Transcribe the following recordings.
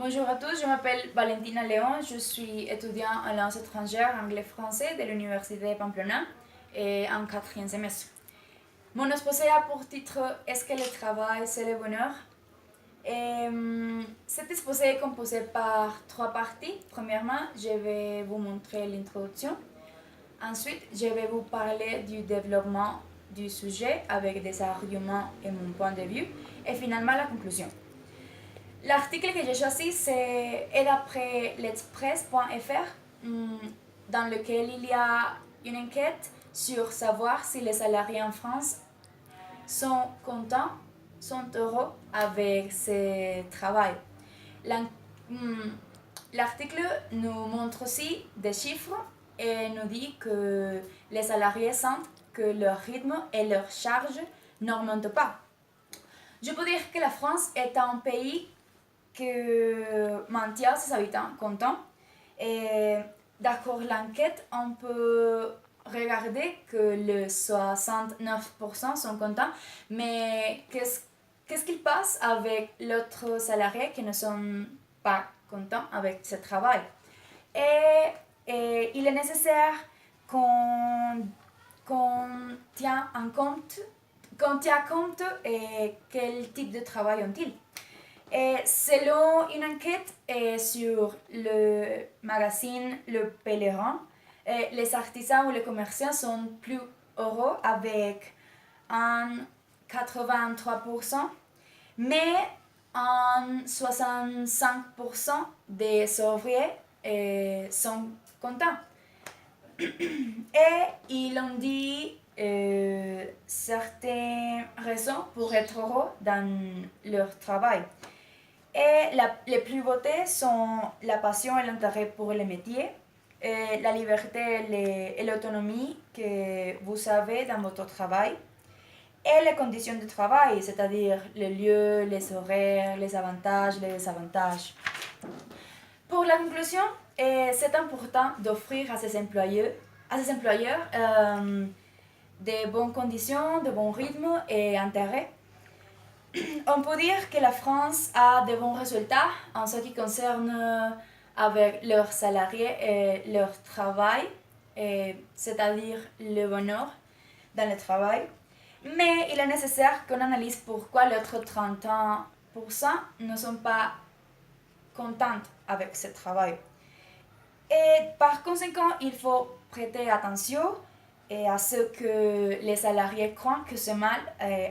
Bonjour à tous, je m'appelle Valentina Léon, je suis étudiante en langue étrangère anglais-français de l'Université de Pamplona et en quatrième semestre. Mon exposé a pour titre Est-ce que le travail c'est le bonheur? Cet exposé est composé par trois parties. Premièrement, je vais vous montrer l'introduction. Ensuite, je vais vous parler du développement du sujet avec des arguments et mon point de vue. Et finalement, la conclusion. L'article que j'ai choisi est d'après l'Express.fr, dans lequel il y a une enquête sur savoir si les salariés en France sont contents, sont heureux avec ce travail. L'article nous montre aussi des chiffres et nous dit que les salariés sentent que leur rythme et leur charge n'augmentent pas. Je peux dire que la France est un pays que maintient ses habitants contents. Et d'accord l'enquête, on peut regarder que le 69% sont contents, mais qu'est-ce qu'il passe avec l'autre salarié qui ne sont pas contents avec ce travail? Et il est nécessaire qu'on tient compte quel type de travail ont-ils. Et selon une enquête sur le magazine Le Pèlerin, les artisans ou les commerçants sont plus heureux avec un 83%, mais un 65% des ouvriers sont contents. Et ils ont dit certaines raisons pour être heureux dans leur travail. Et les plus votées sont la passion et l'intérêt pour le métier, et la liberté et l'autonomie que vous avez dans votre travail, et les conditions de travail, c'est-à-dire les lieux, les horaires, les avantages, les désavantages. Pour la conclusion, c'est important d'offrir à ces employeurs de bonnes conditions, de bons rythmes et intérêts. On peut dire que la France a de bons résultats en ce qui concerne avec leurs salariés et leur travail, c'est-à-dire le bonheur dans le travail. Mais il est nécessaire qu'on analyse pourquoi les autres 30% ne sont pas contents avec ce travail. Et par conséquent, il faut prêter attention à ce que les salariés croient que c'est mal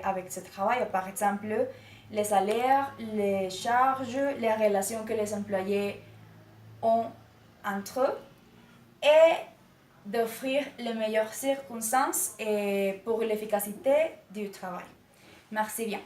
avec ce travail. Par exemple, les salaires, les charges, les relations que les employés ont entre eux, et d'offrir les meilleures circonstances pour l'efficacité du travail. Merci bien.